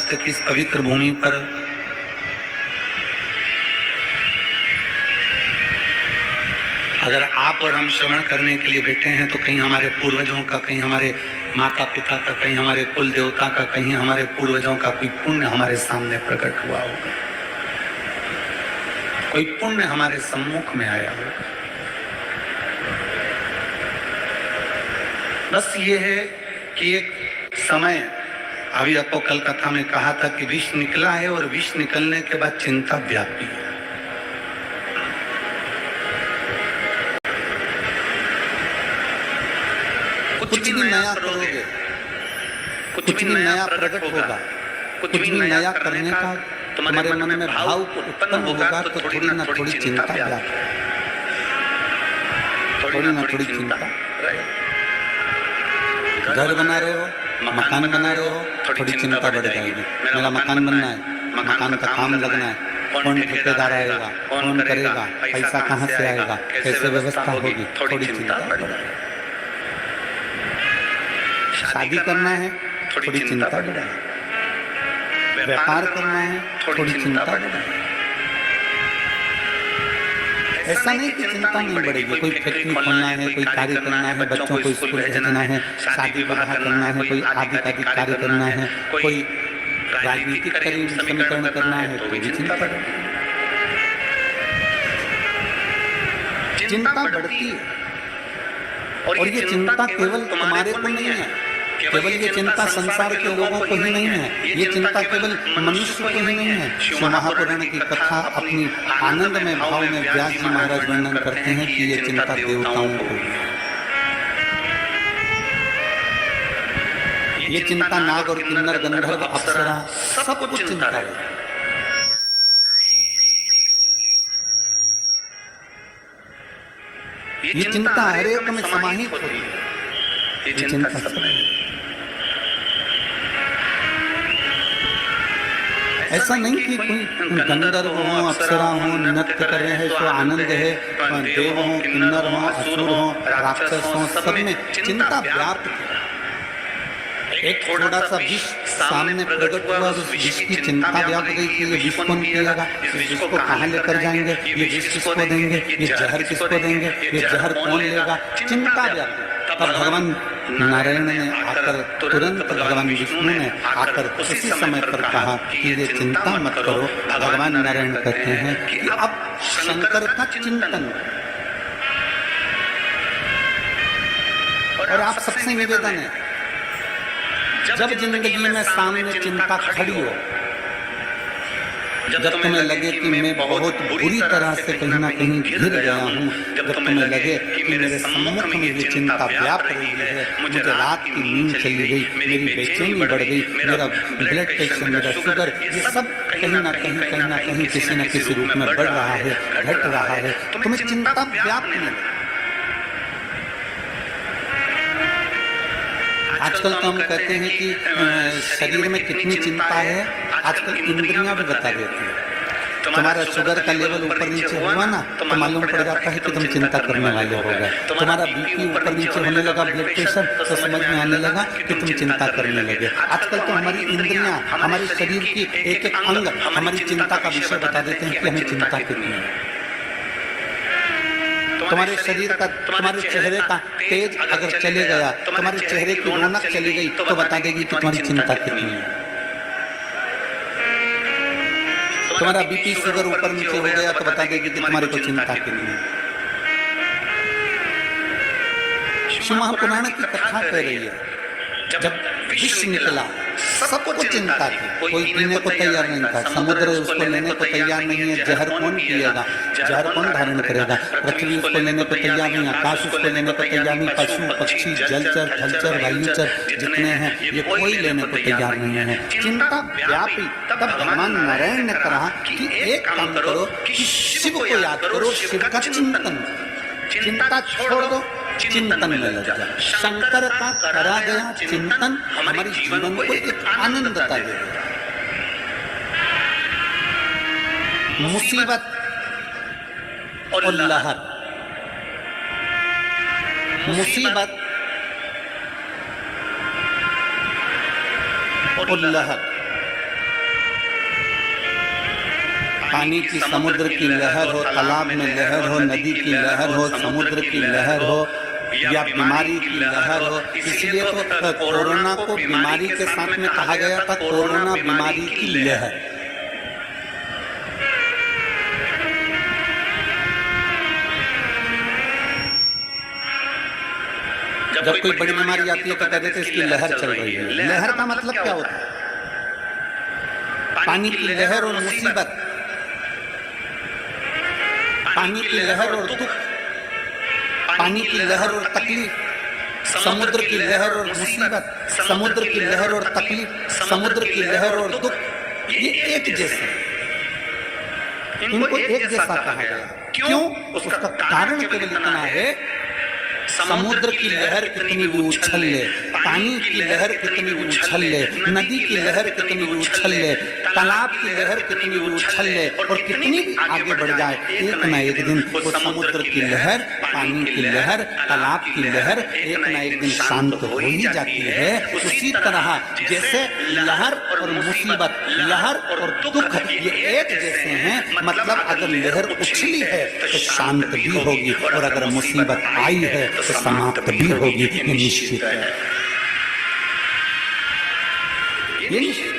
के किस पवित्र भूमि पर अगर आप और हम श्रवण करने के लिए बैठे हैं तो कहीं हमारे पूर्वजों का, कहीं हमारे माता पिता का, कहीं हमारे कुल देवता का, कहीं हमारे पूर्वजों का कोई पुण्य हमारे सामने प्रकट हुआ होगा, कोई पुण्य हमारे सम्मुख में आया होगा। बस ये है कि एक समय, अभी आपको कल कथा में कहा था कि विष निकला है और विष निकलने के बाद चिंता व्यापी है। कुछ भी नया करोगे, कुछ भी नया प्रकट होगा, कुछ भी नया करने का तुम्हारे मन में भाव उत्पन्न होगा तो थोड़ी ना थोड़ी चिंता व्यापी, थोड़ी ना थोड़ी चिंता। घर बना रहे हो, मकान बना रहे हो, थोड़ी चिंता बढ़ जाएगी। मेरा मकान बनना है, मकान का काम लगना है, कौन ठेकेदार आएगा, कौन करेगा, पैसा कहाँ से आएगा, कैसे व्यवस्था होगी, थोड़ी चिंता बढ़ जाएगी। शादी करना है, थोड़ी चिंता बढ़ जाएगी। व्यापार करना है, थोड़ी चिंता बढ़ जाएगी। ऐसा नहीं कि चिंता नहीं बढ़ेगी, कोई फैक्ट्री खोलना है, कोई कार्य करना है, बच्चों को स्कूल भेजना है, शादी विवाह करना है, कोई आदि कार्य करना है, कोई राजनीतिक समीकरण करना है, तो भी चिंता बढ़ेगी। चिंता बढ़ती है और ये चिंता केवल तुम्हारे को नहीं है, केवल ये चिंता संसार के लोगों को ही नहीं है, ये चिंता केवल मनुष्य को ही नहीं है। शिव महापुराण की कथा अपनी आनंद में भाव में व्यास जी महाराज वर्णन करते हैं कि ये चिंता देवताओं को भी है, ये चिंता नाग और किन्नर गंधर्व अप्सरा सब कुछ चिंता है। ये चिंता हर एक में समाहित हो रही है, ये चिंता सब में। ऐसा नहीं कि कोई गंधर्व हो, अप्सरा हो, नृत्य कर रहे हैं तो आनंद है, देव हो, किन्नर हो, असुर हो, राक्षस हो, सब में चिंता व्याप्त है। एक थोड़ा सा विष सामने प्रकट हुआ, उस विष की चिंता व्याप्त गई कि ये विष कौन पिएगा, इस विष को कहाँ लेकर जाएंगे, ये विष किसको देंगे, ये जहर किसको देंगे, ये जहर कौन लेगा, चिंता व्याप्त। तब भगवान नारायण ने आकर, तुरंत भगवान विष्णु ने आकर उसी समय पर कहा कि ये चिंता मत करो। भगवान नारायण कहते हैं कि अब शंकर का चिंतन, और आप सबसे निवेदन है, जब जिंदगी में सामने चिंता खड़ी हो, जब तुम्हें लगे कि मैं बहुत बुरी तरह से कहीं ना कहीं घिर गया हूँ, जब तुम्हें लगे कि मेरे सम्मुख में ये चिंता व्याप रही है, मुझे रात की नींद चली गई, मेरी बेचैनी बढ़ गई, मेरा ब्लड प्रेशर, मेरा शुगर, ये सब कहीं ना कहीं किसी न किसी रूप में बढ़ रहा है, घट रहा है, तो तुम्हें चिंता व्याप्त नहीं लगे। आजकल तो हम कहते हैं कि शरीर में कितनी चिंता है, आजकल इंद्रियां भी बता देती है। तुम्हारा शुगर का लेवल ऊपर नीचे हुआ ना तो मालूम पड़ जाता है कि तुम चिंता करने वाले हो गए। तुम्हारा बीपी ऊपर नीचे होने लगा, ब्लड प्रेशर, तो समझ में आने लगा कि तुम चिंता करने लगे। आजकल तो हमारी इंद्रियां, हमारे शरीर की एक एक अंग हमारी चिंता का विषय बता देते हैं कि हमें चिंता कितनी है। तुम्हारे शरीर का, तुम्हारे चेहरे का तेज अगर चले गया, तुम्हारे चेहरे की रौनक चली गई तो बता देगी कि तुम्हारी चिंता कितनी है। तुम्हारा बीपी शुगर ऊपर नीचे हो गया तो बता देगी कि तुम्हारी को चिंता कितनी है। शिव महापुराण की कथा कह रही है, जब विष निकला सबको चिंता थी, कोई पीने को तैयार नहीं था, समुद्र उसको लेने को तैयार नहीं है, जहर कौन पिएगा, जहर कौन धारण करेगा, पृथ्वी उसको लेने को तैयार नहीं, आकाश उसको लेने को तैयार नहीं, पशु पक्षी जलचर थलचर वायुचर जितने हैं ये कोई लेने को तैयार नहीं है। चिंता व्यापी। तब भगवान नारायण ने कहा कि एक काम करो कि शिव को याद करो, शिव का चिंतन, चिंता छोड़ दो, चिंतन में लग जा। शंकर का करा गया चिंतन हमारे जीवन को एक आनंदता दे देगा। मुसीबत और लहर, मुसीबत और लहर पानी की समुद्र की लहर हो, तालाब में लहर हो, नदी की लहर हो, समुद्र की लहर हो या बीमारी की लहर हो। इसलिए तो कोरोना को बीमारी के साथ में कहा गया था, कोरोना बीमारी की लहर। जब कोई बड़ी बीमारी आती है तो कहते थे इसकी लहर चल रही है। लहर का मतलब क्या होता है? पानी की लहर और मुसीबत, पानी की लहर और दुख, पानी की लहर और तकलीफ, समुद्र की लहर और मुसीबत, समुद्र की लहर और तकलीफ, समुद्र की लहर और दुख, ये एक जैसे हैं। इनको एक जैसा कहा गया। क्यों? उसका कारण केवल इतना है, समुद्र की लहर कितनी भी उछल ले, पानी की लहर कितनी भी उछल ले, नदी की लहर कितनी भी उछल ले, तालाब की लहर कितनी भी उछल ले और कितनी भी आगे बढ़ जाए, एक ना एक दिन वो समुद्र की लहर, पानी की लहर, तालाब की लहर एक ना एक दिन शांत हो ही जाती है। उसी तरह जैसे लहर और मुसीबत, लहर और दुख ये एक जैसे हैं, मतलब अगर लहर उछली है तो शांत भी होगी और अगर मुसीबत आई है तो समाप्त भी होगी। ये निश्चित है, ये निश्चित।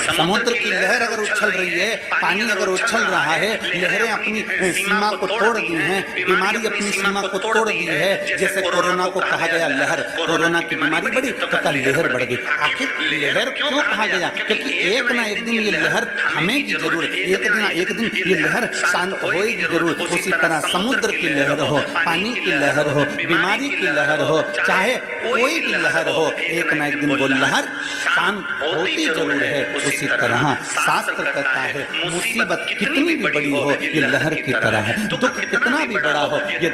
समुद्र की लहर अगर उछल रही है, पानी अगर उछल रहा है, लहरें अपनी सीमा को तोड़ दी हैं, बीमारी अपनी सीमा को तोड़ दी है। जैसे कोरोना को कहा गया लहर, कोरोना की बीमारी बढ़ी तो कल लहर बढ़ गई। आखिर लहर क्यों कहा गया? क्योंकि एक ना एक दिन ये लहर थमेगी जरूर, एक दिन ये लहर शांत होएगी जरूर। उसी तरह समुद्र की लहर हो, पानी की लहर हो, बीमारी की लहर हो, चाहे कोई भी लहर हो, एक ना एक दिन वो लहर शांत होती जरूर है। उसी तरह शास्त्र कहता है मुसीबत कितनी भी बड़ी हो ये लहर की तरह है, दुख कितना भी बड़ा हो ये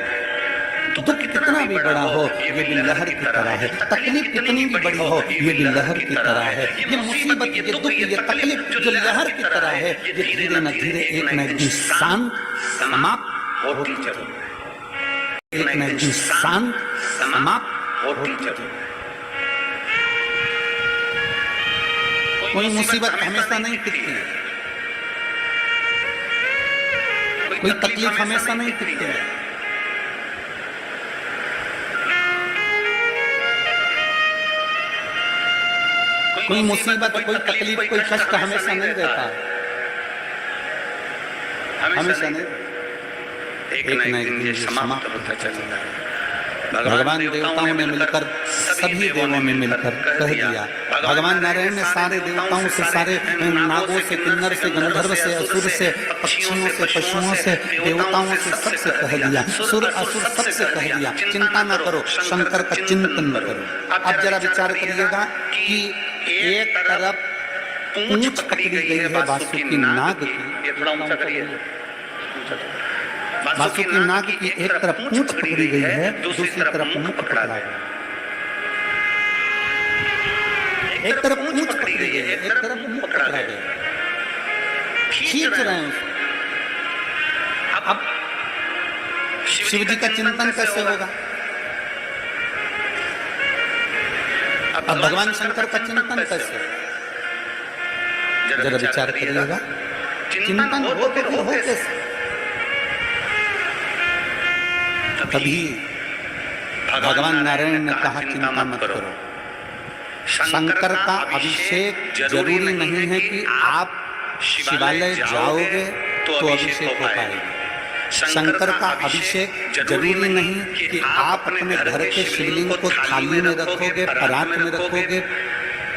दुख कितना भी बड़ा हो ये भी लहर की तरह है, तकलीफ कितनी भी बड़ी हो ये भी लहर की तरह है। ये मुसीबत, ये दुख, ये तकलीफ जो लहर की तरह है, ये धीरे न धीरे एक न एक दिन शांत समाप्त होती जरूर, एक न एक दिन शांत समाप्त होती जरूर। कोई मुसीबत हमेशा नहीं टिकती है, कोई तकलीफ हमेशा नहीं टिकती है। कोई मुसीबत, कोई तकलीफ, कोई कष्ट हमेशा नहीं रहता, हमेशा नहीं, एक न एक दिन समाप्त होता चला है। भगवान देवताओं ने मिलकर, सभी देवों ने मिलकर कह दिया, भगवान नारायण ने सारे देवताओं से, सारे नागों से, किन्नर से, गंधर्व से, असुर से, पक्षियों से, पशुओं से, देवताओं से, सबसे कह दिया, सुर असुर सबसे कह दिया, चिंता न करो, शंकर का चिंतन न करो। अब जरा विचार करिएगा कि एक तरफ पूंछ पकड़ी गई है वासुकी नाग की, थोड़ा ऊंचा करिए, वासुकी नाग की एक तरफ पूंछ पकड़ी गई है, दूसरी तरफ मुख पकड़ा गया। एक तरफ पूंछ पकड़ी गई है, एक तरफ मुख पकड़ा गया, खींच रहे हैं। अब शिव जी का चिंतन कैसे होगा? अब भगवान शंकर का चिंतन कैसे? जरा विचार करिएगा, चिंतन हो तो हो कैसे? तभी भगवान नारायण ने कहा चिंता मत करो, शंकर का अभिषेक जरूरी नहीं है कि आप शिवालय जाओगे तो अभिषेक हो पाएगा। शंकर का अभिषेक जरूरी नहीं कि आप अपने घर के शिवलिंग को थाली में रखोगे, परात में रखोगे,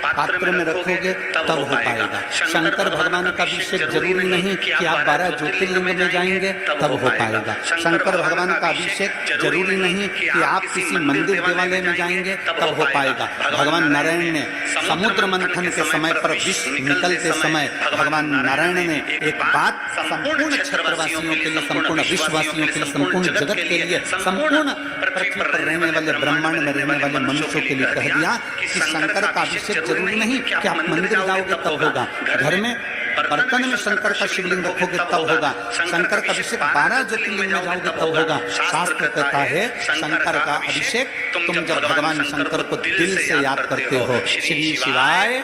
पात्र में रखोगे तब हो पाएगा। शंकर भगवान का अभिषेक जरूरी नहीं कि आप 12 ज्योतिर्लिंग में जाएंगे तब हो पाएगा। शंकर भगवान का अभिषेक जरूरी नहीं कि आप किसी मंदिर देवालय में जाएंगे तब हो पाएगा। भगवान नारायण ने समुद्र मंथन के समय पर विष निकलते समय भगवान नारायण ने एक बात संपूर्ण क्षेत्रवासियों के लिए, संपूर्ण विश्ववासियों के लिए, संपूर्ण जगत के लिए, संपूर्ण पृथ्वी पर रहने वाले, ब्रह्मांड में रहने वाले मनुष्यों के लिए कह दिया कि शंकर का अभिषेक जरूरी नहीं कि आप मंदिर जाओगे तब होगा, घर में बर्तन में शंकर का शिवलिंग रखोगे तब होगा, शंकर का अभिषेक 12 ज्योतिर्लिंग में जाओगे तब होगा। शास्त्र कहता है शंकर का अभिषेक तुम जब भगवान शंकर को दिल से याद करते हो, श्री शिवाय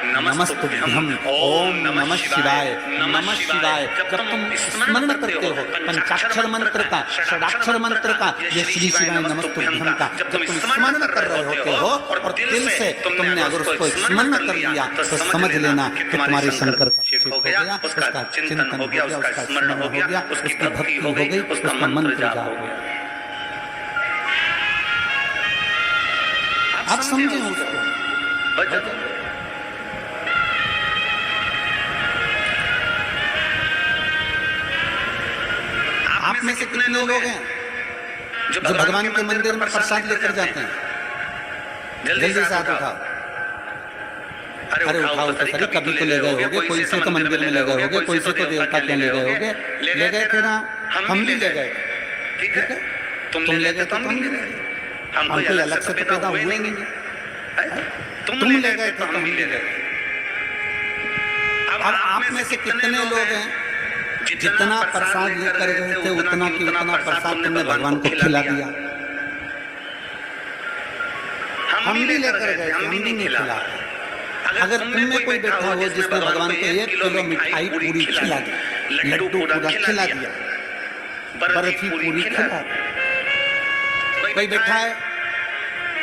नमस्तुभ्यम, ओम नमः शिवाय, नमः शिवाय। जब तुम स्मरण करते हो पंचाक्षर मंत्र का, षडाक्षर मंत्र का, ये श्री शिवाय नमस्तुभ्यम का जब तुम स्मरण कर रहे होते हो और दिल से तुमने अगर उसको स्मरण कर लिया तो समझ लेना कि तुम्हारे शंकर का अभिषेक हो गया, उसका चिंतन हो गया, उसका स्मरण हो गया, उसकी भक्ति हो गई, उसका मंत्र जाप हो गया। आप समझे उसको? आप में से कितने लोग हैं जो भगवान के मंदिर में प्रसाद लेकर जाते हैं? जल्दी से हाथ उठाओ। अरे उठाओ तो सही, कभी तो ले गए होगे, कोई से तो मंदिर में ले गए होगे, कोई से तो देवता के ले गए होगे। ले गए थे ना, हम भी ले गए, ठीक है? तुम ले गए तो हम भी ले गए, हम कोई अलग से पैदा हुए नहीं। तुम ले गए थे तो हम ले गए। अब आप में से कितने लोग हैं जितना प्रसाद लेकर गए थे उतना की उतना प्रसाद तुमने भगवान को खिला दिया? हम भी लेकर गए थे, हम भी नहीं खिला। अगर तुम में कोई बैठा हो जिसने भगवान को 1 किलो मिठाई पूरी खिला दी, लड्डू पूरा खिला दिया, बर्फी पूरी खिला दी, कोई बैठा है?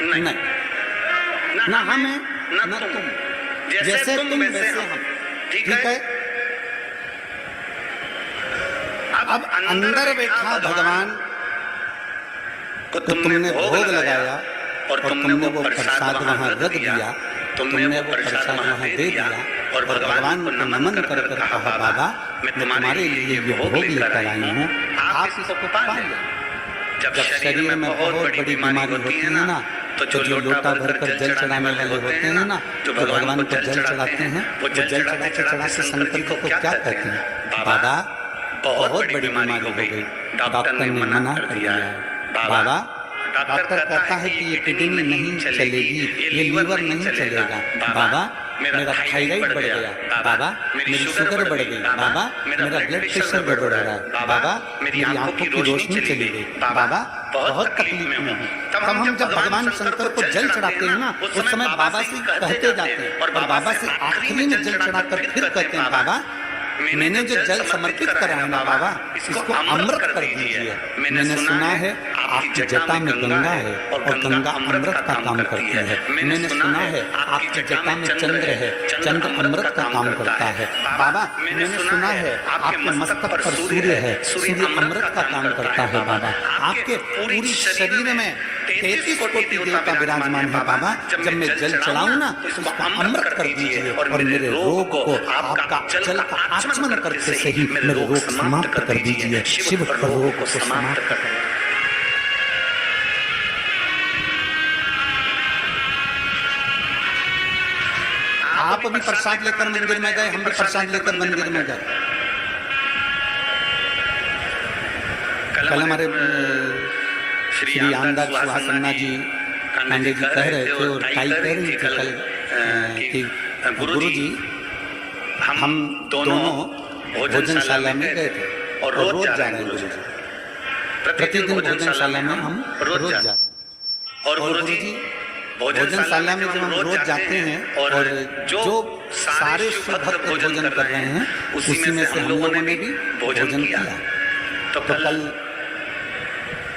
नहीं, ना हम हैं ना तुम। जैसे तुम वैसे हम, ठीक है? अब अंदर बैठा भगवान को तुमने भोग लगाया और तुमने वो प्रसाद वहां रख दिया, तुमने वो प्रसाद वहां दे दिया और भगवान को नमन कर कर कहा, बाबा मैं तुम्हारे लिए ये भोग लेकर आई हूँ, आप इसको पा लें। जब शरीर में बहुत बड़ी बीमारी होती है ना, तो जो लोटा भरकर जल चढ़ाने वाले होते हैं ना, जो भगवान को जल चढ़ाते हैं, वो जल चढ़ाते चढ़ाते शंकर को क्या कहते हैं? बाबा बहुत बड़ी बीमारी हो गई, डॉक्टर ने मना कर दिया है। बाबा डॉक्टर कहता है कि ये किडनी नहीं चलेगी, ये लीवर नहीं चलेगा। बाबा मेरा थायराइड बढ़ गया, बाबा मेरी शुगर बढ़ गई, बाबा मेरा ब्लड प्रेशर बढ़ रहा है, बाबा मेरी आंखों की रोशनी चली गई, बाबा बहुत तकलीफ में हूँ। तब हम जब भगवान शंकर को जल चढ़ाते हैं ना, उस समय बाबा से कहते जाते हैं और बाबा से आखिरी में जल चढ़ाकर फिर कहते हैं, बाबा मैंने जो जल समर्पित करा है ना बाबा, इसको अमृत कर दीजिए। मैंने सुना है आपकी जटा में गंगा है और गंगा अमृत का काम करती है। मैंने सुना है आपकी जटा में चंद्र है, चंद्र अमृत का काम करता है। बाबा मैंने सुना है आपके मस्तक पर सूर्य है, सूर्य अमृत का काम करता है। बाबा आपके पूरी शरीर में 33 कोटि देवता विराजमान है। बाबा जब मैं जल चढ़ाऊं ना तो इसको अमृत कर दीजिए और मेरे रोग को आपका जल का आचमन करके सही मेरे रोग समाप्त कर दीजिए। शिव रोग को समाप्त कर दीजिए। आप भी प्रसाद लेकर मंदिर में गए, हम भी प्रसाद लेकर मंदिर में गए। कल हमारे श्री आमदास सुहासन्ना जी कांडे जी कह रहे थे और ताई कह रही थी कल कि गुरु जी हम दोनों भोजनशाला में गए थे और रोज जा रहे हैं गुरु जी, प्रतिदिन भोजनशाला में हम रोज जा रहे हैं। और गुरु जी भोजनशाला में जब हम रोज जाते हैं और जो सारे भक्त भोजन कर रहे हैं उसी में से हम लोगों ने भी भोजन किया। तो कल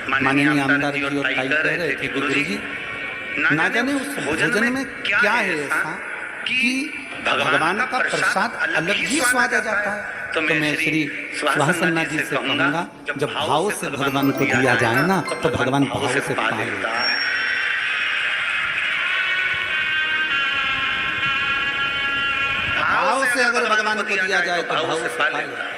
माननीय आमदार जी और ताई कह रहे थे गुरु जी ना जाने उस भोजन में क्या है ऐसा कि भगवान का प्रसाद अलग ही स्वाद आ जाता है। तो मैं श्री सुहासन्ना जी से कहूँगा जब भाव से भगवान को दिया जाए ना तो भगवान भाव से पा लेता है। भाव से अगर भगवान को दिया जाए तो भाव से पा लेता है।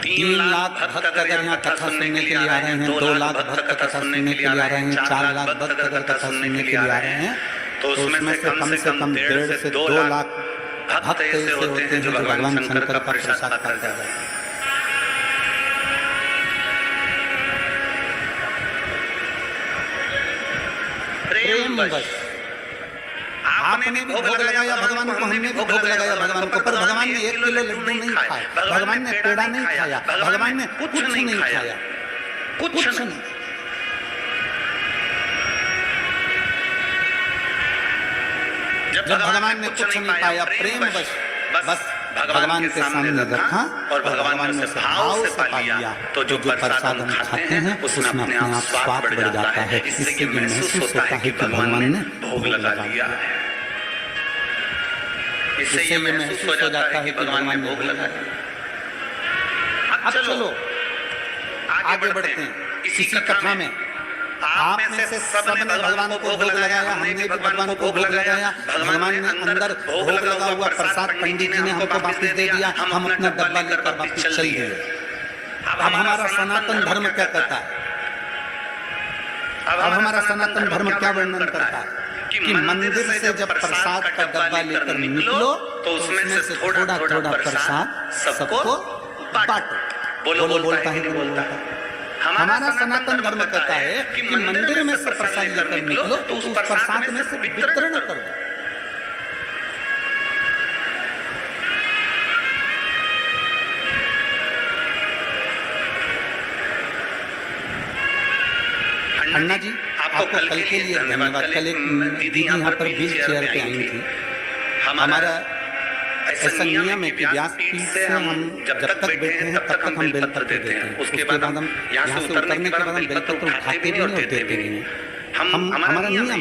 तीन लाख भक्त अगर यहाँ कथा सुनने के लिए आ रहे हैं, 2 लाख भक्त कथा सुनने के लिए आ रहे हैं, 4 लाख भक्त अगर कथा सुनने के लिए आ रहे हैं तो उसमें से कम 1.5 से 2 लाख भक्त ऐसे होते हैं जो भगवान शंकर का प्रसाद खाते हैं। प्रेम बस आपने भी भोग लगाया भगवान को, हमने भी भोग लगाया भगवान को, पर भगवान ने 1 किलो लड्डू नहीं खाया, भगवान ने पेड़ा नहीं खाया, भगवान ने कुछ नहीं खाया, कुछ नहीं। जब भगवान ने कुछ नहीं पाया, प्रेम बस भगवान के सामने रखा और भगवान ने भाव से पा लिया, तो जो प्रसाद हम खाते हैं उसमें अपने आप स्वाद बढ़ जाता है। इससे ये महसूस होता है कि भगवान ने भोग लगा लिया है, इससे ये महसूस हो जाता है कि भगवान ने भोग लगा लिया। अब चलो आगे बढ़ते हैं इसी कथा में। आप में से सबने भगवान को भोग लगाया, हमने भी भगवान को भोग लगाया, भगवान ने अंदर भोग लगा हुआ प्रसाद पंडित जी ने हमको वापस दे दिया, हम अपना डब्बा लेकर वापस चल दिए। अब हमारा सनातन धर्म क्या कहता है? अब हमारा सनातन धर्म क्या वर्णन करता है कि मंदिर से जब प्रसाद का डब्बा लेकर निकलो तो उसमें से थोड़ा थोड़ा प्रसाद सबको बांटो। बोलो बोलता है, बोलता है। हमारा सनातन धर्म कहता है कि मंदिर में से प्रसाद लेकर निकलो तो उस प्रसाद में से वितरण कर दो। अन्ना जी आपको कल के लिए धन्यवाद। कल एक दीदी यहाँ पर व्हील चेयर पे आई थी। हमारा ऐसा नियम है कि व्यासपीठ से हम जब तक बैठे हैं तब तक हम बेलपत्र देते हैं, उसके बाद हम यहाँ से उतरने के बाद हम बेलपत्र उठाते भी नहीं और देते भी नहीं। हम हमारा नियम है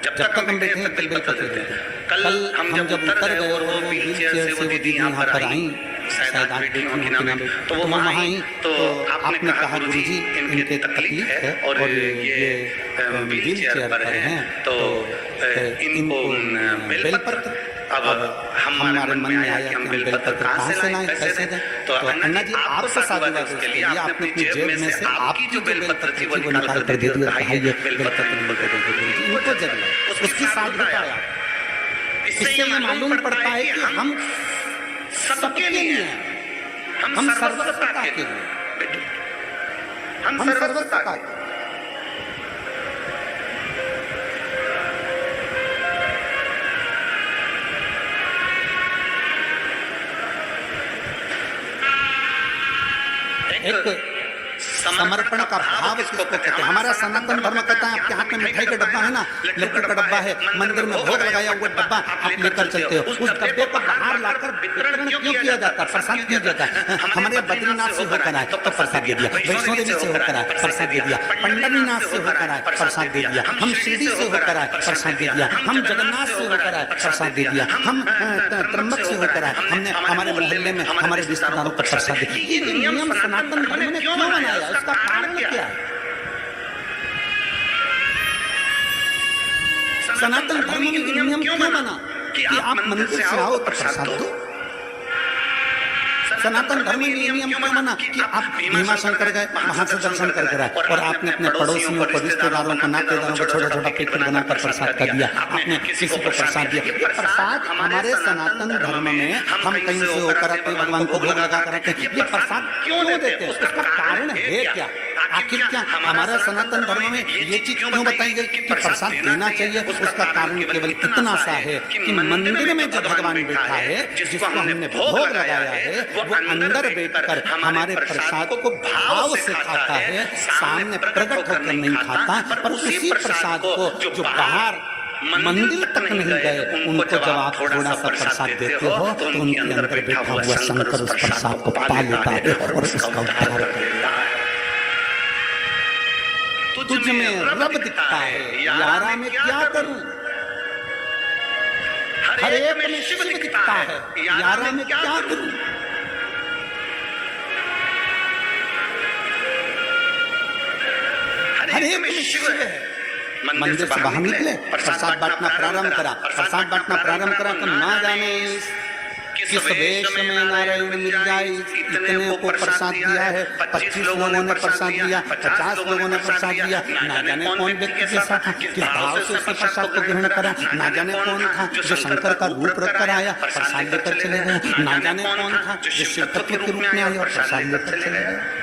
जब तक हम बैठे हैं तब बेलपत्र देते हैं। कल हम जब उतर गए और वो व्हील चेयर से वो दीदी यहाँ पर आई, शायद आज बेटी के नाम, तो वो वहाँ आई तो आपने कहा गुरुजी इनके तकलीफ है और ये व्हील चेयर पर हैं तो इनको बेलपत्र। अब हमारे मन में आया कि हम बेलपत्र कहाँ से लाएं, कैसे दें? तो अन्ना जी आपसे साधुवाद उसके लिए आपने अपनी जेब में से आपकी जो बेलपत्र थी वो निकाल कर दे दिया, कहा ये बेलपत्र इनको जरूर उसकी साधुता है। इससे ये मालूम पड़ता है कि हम सबके लिए हैं, हम सर्वसत्ता के लिए, हम सर्वसत्ता के। एक समर्पण का भाव किसको कहते हैं? हमारा सनातन धर्म कहता है आपके हाथ में मिठाई का डब्बा है ना, लड्डू का डब्बा है, मंदिर में भोग लगाया हुआ डब्बा आप लेकर चलते हो, उस डब्बे को बाहर लाकर वितरण क्यों किया जाता है, प्रसाद क्यों जाता है? हमारे बद्रीनाथ से होकर आए तो प्रसाद दे दिया, वैष्णो देवी से होकर आए प्रसाद दे दिया, पंडरीनाथ से होकर आए प्रसाद दे दिया, हम शिरडी से होकर आए प्रसाद दे दिया, हम जगन्नाथ से होकर आए प्रसाद दे दिया, हम त्र्यंबक से होकर आए, हमने हमारे मोहल्ले में हमारे रिश्तेदारों को प्रसाद दे दिया। ये नियम सनातन धर्म ने क्यों बनाया? उसका कारण क्या है? सनातन धर्म में नियम क्यों बना कि आप मंदिर से आओ तो प्रसाद दो? सनातन धर्म में नियम क्यों बना कि आप भीमा शंकर गए वहां से दर्शन करके आए और आपने अपने पड़ोसियों को, रिश्तेदारों को, नातेदारों को छोटा छोटा पैकेट बनाकर प्रसाद कर दिया, आपने किसी को प्रसाद दिया? प्रसाद हमारे सनातन धर्म में हम कहीं से होकर आते हैं, भगवान को भोग लगा कर आते हैं, ये प्रसाद क्यों देते हैं? उसका कारण है क्या? आखिर क्या हमारा सनातन धर्म में ये चीज क्यों बताई गई कि प्रसाद देना चाहिए? उसका कारण केवल इतना सा है कि मंदिर में जब भगवान बैठा है, जिसको हमने भोग लगाया है, वो अंदर बैठकर हमारे प्रसाद को भाव से खाता है, सामने प्रकट होकर नहीं खाता। पर उसी प्रसाद को जो बाहर मंदिर तक नहीं गए उनको जब आप थोड़ा सा प्रसाद देते हो तो उनके अंदर बैठा हुआ शंकर उस प्रसाद को पा लेता है और उसका उद्धार कर देता है। तुझ में रब दिखता है, यारा में क्या करूं? हर एक में शिव दिखता है, यारा में क्या करूं? हर एक में शिव है। मंदिर से बाहर निकले, प्रसाद बांटना प्रारंभ करा, प्रसाद बांटना प्रारंभ करा तो ना जाने किस वेश में नारायण मिल जाए, इतने को प्रसाद दिया है, 25 लोगों ने प्रसाद दिया, 50 लोगों ने प्रसाद दिया, ना जाने कौन व्यक्ति कैसा था, किस भाव से उसने प्रसाद को ग्रहण करा, ना जाने कौन था जो शंकर का रूप रखकर आया प्रसाद लेकर चले गए, ना जाने कौन था जो शिव तत्व के रूप में आया और प्रसाद लेकर चले गए।